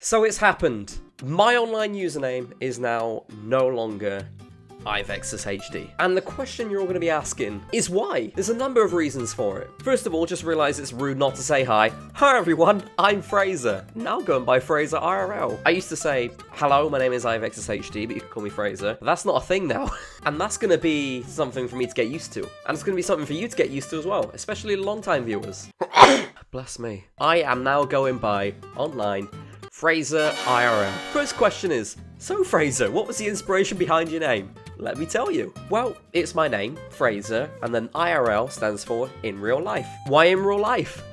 So it's happened. My online username is now no longer IVexusHD. And the question you're all going to be asking is why? There's a number of reasons for it. First of all, just realize it's rude not to say hi. Hi everyone, I'm Fraser. Now going by FraserIRL. I used to say, hello, my name is IVexusHD, but you can call me Fraser. But that's not a thing now. And that's going to be something for me to get used to. And it's going to be something for you to get used to as well, especially long-time viewers. Bless me. I am now going by online FraserIRL. First question is, so Fraser, what was the inspiration behind your name? Let me tell you. Well, it's my name, Fraser, and then IRL stands for in real life. Why in real life?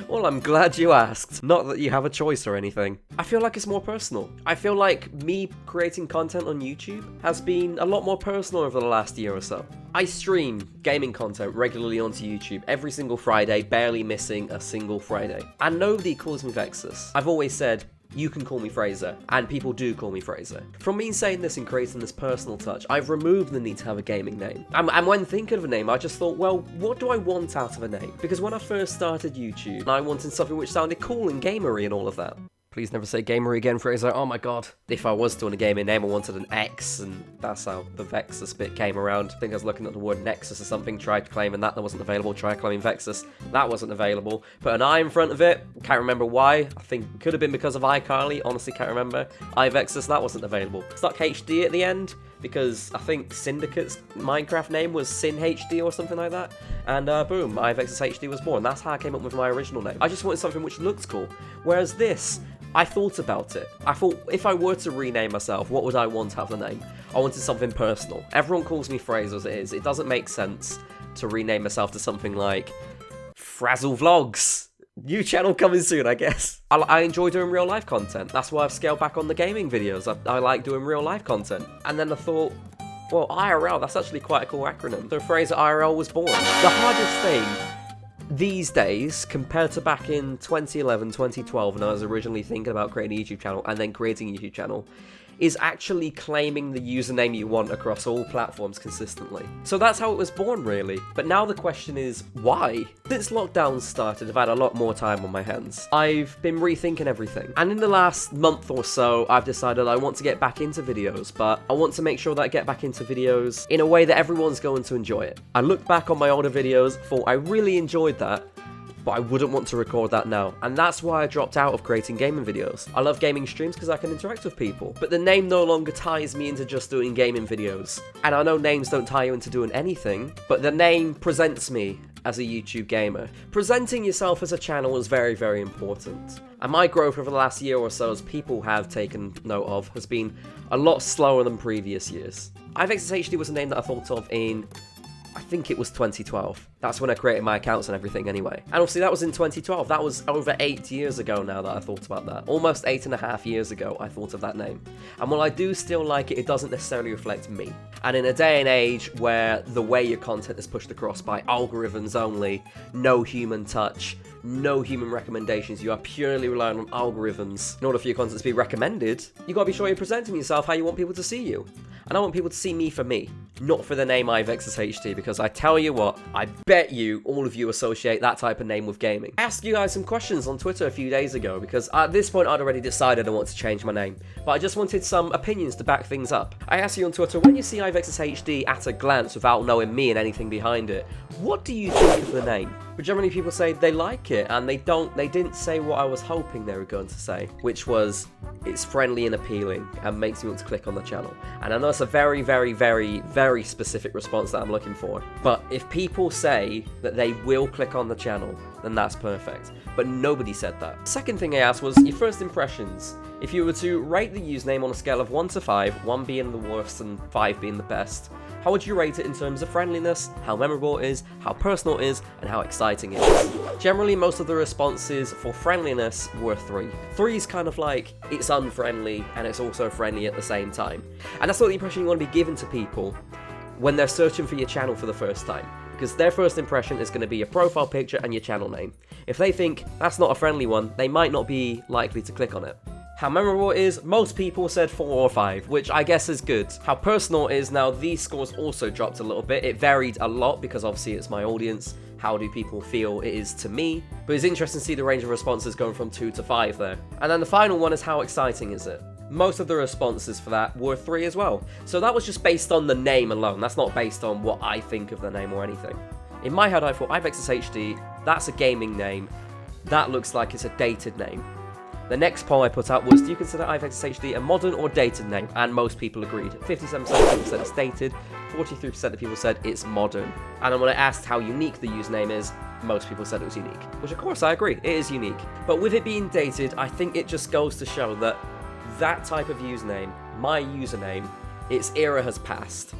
Well, I'm glad you asked. Not that you have a choice or anything. I feel like it's more personal. I feel like me creating content on YouTube has been a lot more personal over the last year or so. I stream gaming content regularly onto YouTube every single Friday, barely missing a single Friday. And nobody calls me Vexus. I've always said, you can call me Fraser, and people do call me Fraser. From me saying this and creating this personal touch, I've removed the need to have a gaming name. And when thinking of a name, I just thought, well, what do I want out of a name? Because when I first started YouTube, I wanted something which sounded cool and gamery and all of that. Please never say gamery again, Fraser. Oh my god. If I was doing a gaming name, I wanted an X, and that's how the Vexus bit came around. I think I was looking at the word Nexus or something, tried claiming that wasn't available, tried claiming Vexus, that wasn't available. Put an I in front of it, can't remember why. I think it could have been because of iCarly, honestly can't remember. iVexus, that wasn't available. Stuck HD at the end, because I think Syndicate's Minecraft name was SynHD or something like that. And boom, iVexusHD was born. That's how I came up with my original name. I just wanted something which looked cool. Whereas this, I thought about it. I thought, if I were to rename myself, what would I want out of the name? I wanted something personal. Everyone calls me Fraser as it is. It doesn't make sense to rename myself to something like Frazzle Vlogs. New channel coming soon, I guess. I enjoy doing real life content. That's why I've scaled back on the gaming videos. I like doing real life content. And then I thought, well, IRL, that's actually quite a cool acronym. So FraserIRL was born. The hardest thing these days, compared to back in 2011, 2012, when I was originally thinking about creating a YouTube channel and then creating a YouTube channel, is actually claiming the username you want across all platforms consistently. So that's how it was born, really. But now the question is, why? Since lockdown started, I've had a lot more time on my hands. I've been rethinking everything. And in the last month or so, I've decided I want to get back into videos, but I want to make sure that I get back into videos in a way that everyone's going to enjoy it. I looked back on my older videos, thought I really enjoyed that, but I wouldn't want to record that now, and that's why I dropped out of creating gaming videos. I love gaming streams because I can interact with people, but the name no longer ties me into just doing gaming videos. And I know names don't tie you into doing anything, but the name presents me as a YouTube gamer. Presenting yourself as a channel is very, very important. And my growth over the last year or so, as people have taken note of, has been a lot slower than previous years. iVexusHD was a name that I thought of in, I think it was 2012. That's when I created my accounts and everything anyway. And obviously that was in 2012. That was over 8 years ago now that I thought about that. Almost 8.5 years ago I thought of that name. And while I do still like it, it doesn't necessarily reflect me. And in a day and age where the way your content is pushed across by algorithms only, no human touch, no human recommendations, you are purely relying on algorithms. In order for your content to be recommended, you gotta be sure you're presenting yourself how you want people to see you. And I want people to see me for me, not for the name iVexusHD, because I tell you what, I bet you all of you associate that type of name with gaming. I asked you guys some questions on Twitter a few days ago, because at this point I'd already decided I want to change my name, but I just wanted some opinions to back things up. I asked you on Twitter, when you see iVexusHD at a glance without knowing me and anything behind it, what do you think of the name? But generally people say they like it, and they didn't say what I was hoping they were going to say, which was, it's friendly and appealing and makes me want to click on the channel. And I know it's a very, very, very, very specific response that I'm looking for, but if people say that they will click on the channel, then that's perfect. But nobody said that. Second thing I asked was your first impressions. If you were to rate the username on a scale of 1 to 5, 1 being the worst and 5 being the best, how would you rate it in terms of friendliness, how memorable it is, how personal it is, and how exciting it is? Generally, most of the responses for friendliness were 3. 3 is kind of like, it's unfriendly, and it's also friendly at the same time. And that's not the impression you want to be given to people when they're searching for your channel for the first time, because their first impression is going to be your profile picture and your channel name. If they think that's not a friendly one, they might not be likely to click on it. How memorable it is, most people said 4 or 5, which I guess is good. How personal it is, now these scores also dropped a little bit. It varied a lot because obviously it's my audience. how do people feel it is to me. But it's interesting to see the range of responses going from 2 to 5 there. And then the final one is how exciting is it? Most of the responses for that were 3 as well. So that was just based on the name alone. That's not based on what I think of the name or anything. In my head, I thought IvexSHD, that's a gaming name. That looks like it's a dated name. The next poll I put out was, do you consider IvexSHD a modern or dated name? And most people agreed. 57% of people said it's dated, 43% of people said it's modern. And then when I asked how unique the username is, most people said it was unique. Which of course I agree, it is unique. But with it being dated, I think it just goes to show that that type of username, my username, its era has passed.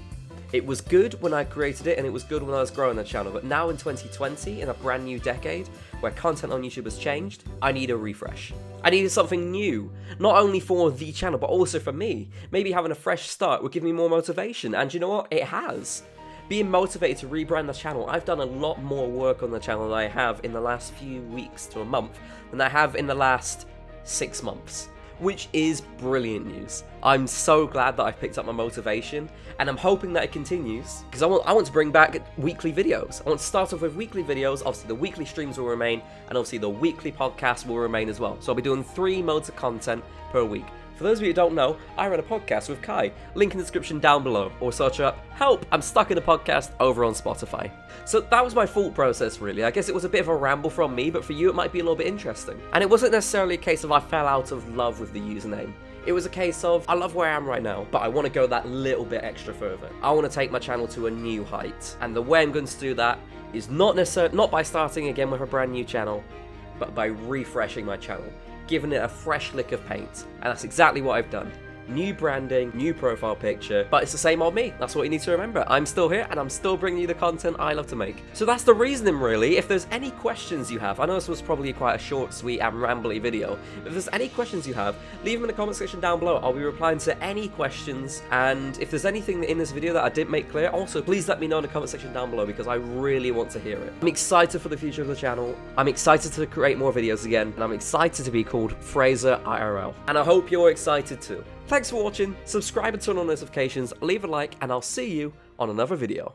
It was good when I created it and it was good when I was growing the channel, but now in 2020, in a brand new decade, where content on YouTube has changed, I need a refresh. I needed something new, not only for the channel, but also for me. Maybe having a fresh start would give me more motivation, and you know what? It has. Being motivated to rebrand the channel, I've done a lot more work on the channel than I have in the last few weeks to a month than I have in the last 6 months. Which is brilliant news. I'm so glad that I've picked up my motivation, and I'm hoping that it continues, because I want to bring back weekly videos. I want to start off with weekly videos. Obviously the weekly streams will remain, and obviously the weekly podcast will remain as well. So I'll be doing 3 modes of content per week. For those of you who don't know, I run a podcast with Kai. Link in the description down below, or search up "Help, I'm stuck in a podcast" over on Spotify. So that was my thought process, really. I guess it was a bit of a ramble from me, but for you it might be a little bit interesting. And it wasn't necessarily a case of I fell out of love with the username. It was a case of, I love where I am right now, but I want to go that little bit extra further. I want to take my channel to a new height. And the way I'm going to do that is not by starting again with a brand new channel, but by refreshing my channel, giving it a fresh lick of paint. And that's exactly what I've done. New branding, new profile picture, but it's the same old me. That's what you need to remember. I'm still here and I'm still bringing you the content I love to make. So that's the reasoning, really. If there's any questions you have, I know this was probably quite a short, sweet and rambly video. If there's any questions you have, leave them in the comment section down below. I'll be replying to any questions, and if there's anything in this video that I didn't make clear, also please let me know in the comment section down below, because I really want to hear it. I'm excited for the future of the channel. I'm excited to create more videos again, and I'm excited to be called FraserIRL. And I hope you're excited too. Thanks for watching, subscribe and turn on notifications, leave a like, and I'll see you on another video.